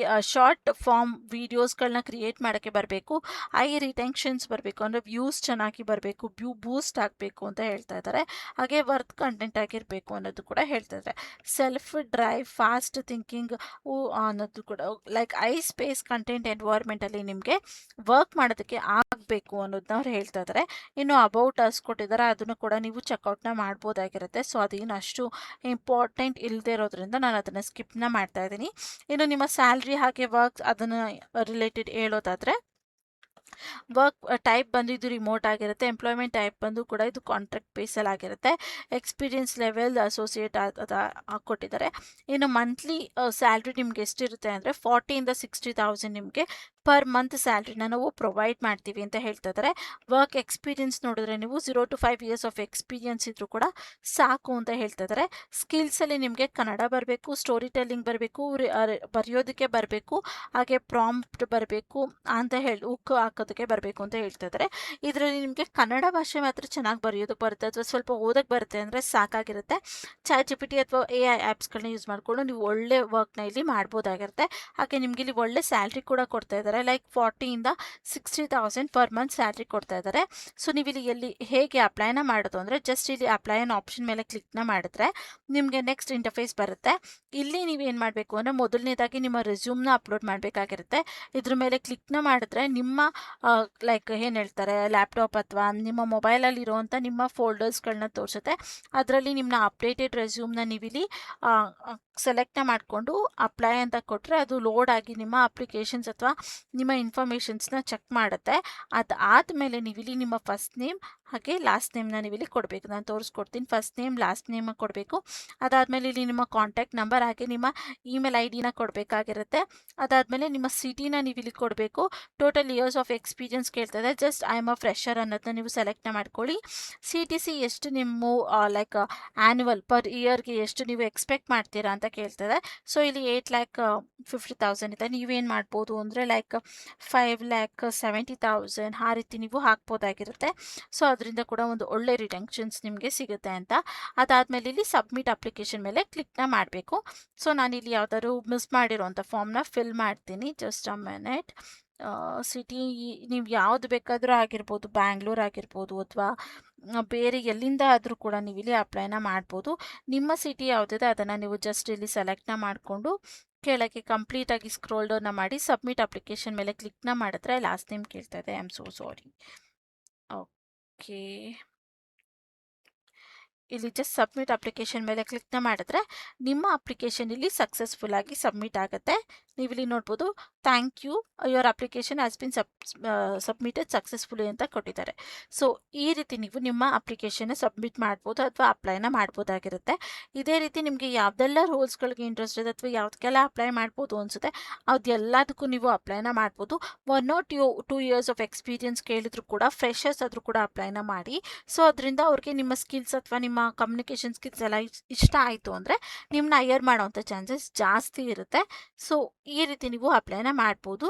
ಶಾರ್ಟ್ ಫಾರ್ಮ್ ವೀಡಿಯೋಸ್ಗಳನ್ನ ಕ್ರಿಯೇಟ್ ಮಾಡೋಕ್ಕೆ ಬರಬೇಕು, ಐ ರಿಟೆನ್ಷನ್ಸ್ ಬರಬೇಕು ಅಂದರೆ ವ್ಯೂಸ್ ಚೆನ್ನಾಗಿ ಬರಬೇಕು, ಬೂಸ್ಟ್ ಆಗಬೇಕು ಅಂತ ಹೇಳ್ತಾ ಇದ್ದಾರೆ. ಹಾಗೆ ವರ್ತ್ ಕಂಟೆಂಟ್ ಆಗಿರಬೇಕು ಅನ್ನೋದು ಕೂಡ ಹೇಳ್ತಾ ಇದ್ದಾರೆ. ಸೆಲ್ಫ್ ಡ್ರೈವ್, ಫಾಸ್ಟ್ ಥಿಂಕಿಂಗ್ ಅನ್ನೋದು ಕೂಡ like I space content environmentally ನಿಮಗೆ ವರ್ಕ್ ಮಾಡೋದಕ್ಕೆ ಆಗಬೇಕು ಅನ್ನೋದನ್ನ ಅವ್ರು ಹೇಳ್ತಾ ಇದ್ದಾರೆ. ಇನ್ನು ಅಬೌಟ್ ಅಸ್ ಕೊಟ್ಟಿದ್ದಾರೆ, ಅದನ್ನು ಕೂಡ ನೀವು ಚೆಕ್ಔಟ್ನ ಮಾಡ್ಬೋದಾಗಿರುತ್ತೆ. ಸೊ ಅದೇನು ಅಷ್ಟು ಇಂಪಾರ್ಟೆಂಟ್ ಇಲ್ಲದೆ ಇರೋದ್ರಿಂದ ನಾನು ಅದನ್ನು ಸ್ಕಿಪ್ನ ಮಾಡ್ತಾ ಇದ್ದೀನಿ. ಇನ್ನು ನಿಮ್ಮ ಸ್ಯಾಲ್ರಿ ಹಾಗೆ ವರ್ಕ್ ಅದನ್ನು ರಿಲೇಟೆಡ್ ಹೇಳೋದಾದರೆ, ವರ್ಕ್ ಟೈಪ್ ಬಂದು ಇದು ರಿಮೋಟ್ ಆಗಿರುತ್ತೆ, ಎಂಪ್ಲಾಯ್ಮೆಂಟ್ ಟೈಪ್ ಬಂದು ಕೂಡ ಇದು ಕಾಂಟ್ರಾಕ್ಟ್ ಬೇಸಲ್ಲಿ ಆಗಿರುತ್ತೆ, ಎಕ್ಸ್ಪೀರಿಯನ್ಸ್ ಲೆವೆಲ್ ಅಸೋಸಿಯೇಟ್ ಕೊಟ್ಟಿದ್ದಾರೆ. ಇನ್ನು ಮಂತ್ಲಿ ಸ್ಯಾಲ್ರಿ ನಿಮ್ಗೆ ಎಷ್ಟಿರುತ್ತೆ ಅಂದರೆ 40,000 to 60,000 ನಿಮಗೆ ಪರ್ ಮಂತ್ ಸ್ಯಾಲ್ರಿನ ನಾವು ಪ್ರೊವೈಡ್ ಮಾಡ್ತೀವಿ ಅಂತ ಹೇಳ್ತಾ ಇದ್ದಾರೆ. ವರ್ಕ್ ಎಕ್ಸ್ಪೀರಿಯನ್ಸ್ ನೋಡಿದ್ರೆ ನೀವು 0 to 5 years ಆಫ್ ಎಕ್ಸ್ಪೀರಿಯನ್ಸ್ ಇದ್ರೂ ಕೂಡ ಸಾಕು ಅಂತ ಹೇಳ್ತಾ ಇದ್ದಾರೆ. ಸ್ಕಿಲ್ಸಲ್ಲಿ ನಿಮಗೆ ಕನ್ನಡ ಬರಬೇಕು, ಸ್ಟೋರಿ ಟೆಲ್ಲಿಂಗ್ ಬರಬೇಕು, ಬರೆಯೋದಕ್ಕೆ ಬರಬೇಕು, ಹಾಗೆ ಪ್ರಾಂಪ್ಟ್ ಬರಬೇಕು ಅಂತ ಹುಕ್ ಹಾಕೋದಕ್ಕೆ ಬರಬೇಕು ಅಂತ ಹೇಳ್ತಾ ಇದ್ದಾರೆ. ಇದರಲ್ಲಿ ನಿಮಗೆ ಕನ್ನಡ ಭಾಷೆ ಮಾತ್ರ ಚೆನ್ನಾಗಿ ಬರೆಯೋದಕ್ಕೆ ಬರುತ್ತೆ ಅಥವಾ ಸ್ವಲ್ಪ ಓದಕ್ಕೆ ಬರುತ್ತೆ ಅಂದರೆ ಸಾಕಾಗಿರುತ್ತೆ. ಚಾಟ್ ಜಿ ಪಿ ಟಿ ಅಥವಾ AI ಆ್ಯಪ್ಸ್ಗಳನ್ನ ಯೂಸ್ ಮಾಡಿಕೊಂಡು ನೀವು ಒಳ್ಳೆ ವರ್ಕ್ನ ಇಲ್ಲಿ ಮಾಡ್ಬೋದಾಗಿರುತ್ತೆ. ಹಾಗೆ ನಿಮಗೆ ಇಲ್ಲಿ ಒಳ್ಳೆ ಸ್ಯಾಲ್ರಿ ಕೂಡ ಕೊಡ್ತಾ ಇದ್ದಾರೆ, like 40,000 to 60,000 per month salary ಕೊಡ್ತಾ ಇದ್ದಾರೆ. ಸೊ ನೀವು ಇಲ್ಲಿ ಹೇಗೆ ಅಪ್ಲೈನ ಮಾಡೋದು ಅಂದರೆ, ಜಸ್ಟ್ ಇಲ್ಲಿ ಅಪ್ಲೈ ಅನ್ನೋ ಆಪ್ಷನ್ ಮೇಲೆ ಕ್ಲಿಕ್ನ ಮಾಡಿದ್ರೆ ನಿಮಗೆ ನೆಕ್ಸ್ಟ್ ಇಂಟರ್ಫೇಸ್ ಬರುತ್ತೆ. ಇಲ್ಲಿ ನೀವೇನು ಮಾಡಬೇಕು ಅಂದರೆ, ಮೊದಲನೇದಾಗಿ ನಿಮ್ಮ ರೆಸ್ಯೂಮ್ನ ಅಪ್ಲೋಡ್ ಮಾಡಬೇಕಾಗಿರುತ್ತೆ. ಇದ್ರ ಮೇಲೆ ಕ್ಲಿಕ್ನ ಮಾಡಿದ್ರೆ ನಿಮ್ಮ ಲೈಕ್ ಏನು ಹೇಳ್ತಾರೆ ಲ್ಯಾಪ್ಟಾಪ್ ಅಥವಾ ನಿಮ್ಮ ಮೊಬೈಲಲ್ಲಿ ಇರೋವಂಥ ನಿಮ್ಮ ಫೋಲ್ಡರ್ಸ್ಗಳನ್ನ ತೋರಿಸುತ್ತೆ. ಅದರಲ್ಲಿ ನಿಮ್ಮ ಅಪ್ಡೇಟೆಡ್ ರೆಸ್ಯೂಮ್ನ ನೀವಿಲ್ಲಿ ಸೆಲೆಕ್ಟ್ನ ಮಾಡಿಕೊಂಡು ಅಪ್ಲೈ ಅಂತ ಕೊಟ್ಟರೆ ಅದು ಲೋಡ್ ಆಗಿ ನಿಮ್ಮ ಅಪ್ಲಿಕೇಶನ್ಸ್ ಅಥವಾ ನಿಮ್ಮ ಇನ್ಫಾರ್ಮೇಷನ್ಸ್ನ ಚೆಕ್ ಮಾಡುತ್ತೆ. ಅದಾದಮೇಲೆ ನೀವಿಲ್ಲಿ ನಿಮ್ಮ ಫಸ್ಟ್ ನೇಮ್ ಹಾಗೆ ಲಾಸ್ಟ್ ನೇಮ್ನ ನೀವಿಲ್ಲಿ ಕೊಡಬೇಕು. ನಾನು ತೋರಿಸ್ಕೊಡ್ತೀನಿ. ಫಸ್ಟ್ ನೇಮ್, ಲಾಸ್ಟ್ ನೇಮ್ ಕೊಡಬೇಕು. ಅದಾದಮೇಲೆ ಇಲ್ಲಿ ನಿಮ್ಮ ಕಾಂಟ್ಯಾಕ್ಟ್ ನಂಬರ್ ಹಾಗೆ ನಿಮ್ಮ ಇಮೇಲ್ ID ನ ಕೊಡಬೇಕಾಗಿರುತ್ತೆ. ಅದಾದಮೇಲೆ ನಿಮ್ಮ ಸಿಟಿನ ನೀವಿಲ್ಲಿ ಕೊಡಬೇಕು. ಟೋಟಲ್ ಇಯರ್ಸ್ ಆಫ್ ಎಕ್ಸ್ಪೀರಿಯನ್ಸ್ ಕೇಳ್ತದೆ. Just I am a fresher ಅನ್ನೋದನ್ನ ನೀವು ಸೆಲೆಕ್ಟ್ನ ಮಾಡ್ಕೊಳ್ಳಿ. CTC ಎಷ್ಟು ನಿಮ್ಮ ಲೈಕ್ ಆ್ಯನ್ಯುವಲ್ ಪರ್ ಇಯರ್ಗೆ ಎಷ್ಟು ನೀವು ಎಕ್ಸ್ಪೆಕ್ಟ್ ಮಾಡ್ತೀರಾ ಅಂತ ಕೇಳ್ತದೆ. ಸೊ ಇಲ್ಲಿ 8,50,000 ಇದೆ. ನೀವೇನು ಮಾಡ್ಬೋದು ಅಂದರೆ ಲೈಕ್ 5,70,000 ಆ ರೀತಿ ನೀವು ಹಾಕ್ಬೋದಾಗಿರುತ್ತೆ. ಸೊ ಅದರಿಂದ ಕೂಡ ಒಂದು ಒಳ್ಳೆ ರಿಟೆನ್ಷನ್ಸ್ ನಿಮಗೆ ಸಿಗುತ್ತೆ ಅಂತ. ಅದಾದಮೇಲೆ ಇಲ್ಲಿ ಸಬ್ಮಿಟ್ ಅಪ್ಲಿಕೇಶನ್ ಮೇಲೆ ಕ್ಲಿಕ್ನ ಮಾಡಬೇಕು. ಸೊ ನಾನಿಲ್ಲಿ ಯಾವ್ದಾದ್ರು ಮಿಸ್ ಮಾಡಿರೋಂಥ ಫಾರ್ಮ್ನ ಫಿಲ್ ಮಾಡ್ತೀನಿ. Just a minute. ಸಿಟಿ ನೀವು ಯಾವುದು ಬೇಕಾದರೂ ಆಗಿರ್ಬೋದು, ಬ್ಯಾಂಗ್ಳೂರ್ ಆಗಿರ್ಬೋದು ಅಥವಾ ಬೇರೆ ಎಲ್ಲಿಂದ ಆದರೂ ಕೂಡ ನೀವು ಇಲ್ಲಿ ಅಪ್ಲೈನ ಮಾಡ್ಬೋದು. ನಿಮ್ಮ ಸಿಟಿ ಯಾವುದಿದೆ ಅದನ್ನು ನೀವು ಜಸ್ಟ್ ಇಲ್ಲಿ ಸೆಲೆಕ್ಟ್ನ ಮಾಡಿಕೊಂಡು ಕೆಳಗೆ ಕಂಪ್ಲೀಟಾಗಿ ಸ್ಕ್ರೋಲ್ ಡೌನ್ನ ಮಾಡಿ ಸಬ್ಮಿಟ್ ಅಪ್ಲಿಕೇಶನ್ ಮೇಲೆ ಕ್ಲಿಕ್ನ ಮಾಡಿದ್ರೆ ಲಾಸ್ಟ್ ನೇಮ್ ಕೇಳ್ತಾ ಇದೆ. I am so sorry. Okay, ಇಲ್ಲಿ ಜಸ್ಟ್ ಸಬ್ಮಿಟ್ ಅಪ್ಲಿಕೇಶನ್ ಮೇಲೆ ಕ್ಲಿಕ್ನ ಮಾಡಿದ್ರೆ ನಿಮ್ಮ ಅಪ್ಲಿಕೇಶನ್ ಇಲ್ಲಿ ಸಕ್ಸಸ್ಫುಲ್ ಆಗಿ ಸಬ್ಮಿಟ್ ಆಗುತ್ತೆ. ನೀವು ಇಲ್ಲಿ ನೋಡ್ಬೋದು, thank you, your application has been submitted successfully ಅಂತ ಕೊಟ್ಟಿದ್ದಾರೆ. ಸೊ ಈ ರೀತಿ ನೀವು ನಿಮ್ಮ ಅಪ್ಲಿಕೇಶನ್ನ ಸಬ್ಮಿಟ್ ಮಾಡ್ಬೋದು ಅಥವಾ ಅಪ್ಲೈನ ಮಾಡ್ಬೋದಾಗಿರುತ್ತೆ. ಇದೇ ರೀತಿ ನಿಮಗೆ ಯಾವುದೆಲ್ಲ ರೋಲ್ಸ್ಗಳಿಗೆ ಇಂಟ್ರೆಸ್ಟ್ ಇದೆ ಅಥವಾ ಯಾವುದಕ್ಕೆಲ್ಲ ಅಪ್ಲೈ ಮಾಡ್ಬೋದು ಅನಿಸುತ್ತೆ ಅದೆಲ್ಲದಕ್ಕೂ ನೀವು ಅಪ್ಲೈನ ಮಾಡ್ಬೋದು. 1 or 2 years ಆಫ್ ಎಕ್ಸ್ಪೀರಿಯನ್ಸ್ ಕೇಳಿದ್ರು ಕೂಡ ಫ್ರೆಷರ್ಸ್ ಆದರೂ ಕೂಡ ಅಪ್ಲೈನ ಮಾಡಿ. ಸೊ ಅದರಿಂದ ಅವ್ರಿಗೆ ನಿಮ್ಮ ಸ್ಕಿಲ್ಸ್ ಅಥವಾ ನಿಮ್ಮ ಕಮ್ಯುನಿಕೇಷನ್ ಸ್ಕಿಲ್ಸ್ ಎಲ್ಲ ಇಷ್ಟ ಆಯಿತು ಅಂದರೆ ನಿಮ್ಮನ್ನ ಹೈಯರ್ ಮಾಡೋವಂಥ ಚಾನ್ಸಸ್ ಜಾಸ್ತಿ ಇರುತ್ತೆ. ಸೊ ಈ ರೀತಿ ನೀವು ಅಪ್ಲೈನ ಮಾಡ್ಬೋದು.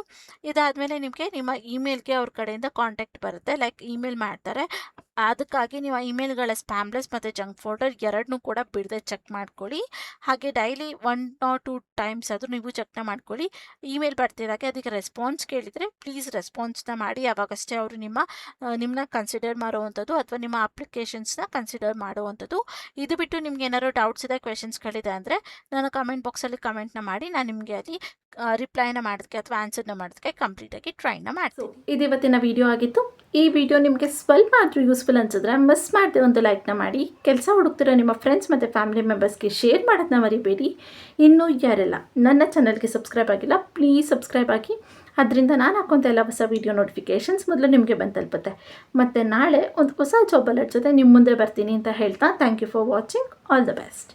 ಇದಾದಮೇಲೆ ನಿಮಗೆ ನಿಮ್ಮ ಇಮೇಲ್ಗೆ ಅವ್ರ ಕಡೆಯಿಂದ ಕಾಂಟ್ಯಾಕ್ಟ್ ಬರುತ್ತೆ, ಲೈಕ್ ಇಮೇಲ್ ಮಾಡ್ತಾರೆ. ಅದಕ್ಕಾಗಿ ನೀವು ಇಮೇಲ್ಗಳ ಸ್ಪ್ಯಾಮ್ಲೆಸ್ ಮತ್ತು ಜಂಕ್ ಫೋಲ್ಡರ್ ಎರಡನ್ನೂ ಕೂಡ ಬಿಡದೆ ಚೆಕ್ ಮಾಡ್ಕೊಳ್ಳಿ. ಹಾಗೆ ಡೈಲಿ 1 or 2 times ಆದರೂ ನೀವು ಚೆಕ್ನ ಮಾಡ್ಕೊಳ್ಳಿ. ಇಮೇಲ್ ಬರ್ತಿದ್ದಾಗೆ ಅದಕ್ಕೆ ರೆಸ್ಪಾನ್ಸ್ ಕೇಳಿದರೆ ಪ್ಲೀಸ್ ರೆಸ್ಪಾನ್ಸ್ನ ಮಾಡಿ. ಯಾವಾಗಷ್ಟೇ ಅವರು ನಿಮ್ಮನ್ನ ಕನ್ಸಿಡರ್ ಮಾಡುವಂಥದ್ದು ಅಥವಾ ನಿಮ್ಮ ಅಪ್ಲಿಕೇಶನ್ಸ್ನ ಕನ್ಸಿಡರ್ ಮಾಡುವಂಥದ್ದು. ಇದು ಬಿಟ್ಟು ನಿಮ್ಗೆ ಏನಾದ್ರು ಡೌಟ್ಸ್ ಇದೆ, ಕ್ವೆಶನ್ಸ್ಗಳಿದೆ ಅಂದರೆ ನಾನು ಕಮೆಂಟ್ ಬಾಕ್ಸಲ್ಲಿ ಕಮೆಂಟ್ನ ಮಾಡಿ ನಾನು ನಿಮಗೆ ಅಲ್ಲಿ ರಿಪ್ಲೈನ ಮಾಡೋದಕ್ಕೆ ಅಥವಾ ಆನ್ಸರ್ನ ಮಾಡೋದಕ್ಕೆ ಕಂಪ್ಲೀಟಾಗಿ ಟ್ರೈನ ಮಾಡ್ತೀನಿ. ಇದು ಇವತ್ತಿನ ವಿಡಿಯೋ ಆಗಿತ್ತು. ಈ ವಿಡಿಯೋ ನಿಮಗೆ ಸ್ವಲ್ಪ ಆದರೂ ಯೂಸ್ಫುಲ್ ಅನಿಸಿದ್ರೆ ಮಿಸ್ ಮಾಡದೆ ಒಂದು ಲೈಕ್ನ ಮಾಡಿ. ಕೆಲಸ ಹುಡುಕ್ತಿರೋ ನಿಮ್ಮ ಫ್ರೆಂಡ್ಸ್ ಮತ್ತು ಫ್ಯಾಮಿಲಿ ಮೆಂಬರ್ಸ್ಗೆ ಶೇರ್ ಮಾಡೋದನ್ನ ಮರಿಬೇಡಿ. ಇನ್ನೂ ಯಾರೆಲ್ಲ ನನ್ನ ಚಾನಲ್ಗೆ ಸಬ್ಸ್ಕ್ರೈಬ್ ಆಗಿಲ್ಲ ಪ್ಲೀಸ್ ಸಬ್ಸ್ಕ್ರೈಬ್ ಆಗಿ. ಅದರಿಂದ ನಾನು ಹಾಕೋಂಥ ಎಲ್ಲ ಹೊಸ ವೀಡಿಯೋ ನೋಟಿಫಿಕೇಷನ್ಸ್ ಮೊದಲು ನಿಮಗೆ ಬಂದು ತಲುಪುತ್ತೆ. ಮತ್ತು ನಾಳೆ ಒಂದು ಹೊಸ ಜಾಬ್ ಅಲರ್ಟ್ ಜೊತೆ ನಿಮ್ಮ ಮುಂದೆ ಬರ್ತೀನಿ ಅಂತ ಹೇಳ್ತಾ thank you for watching. All the best.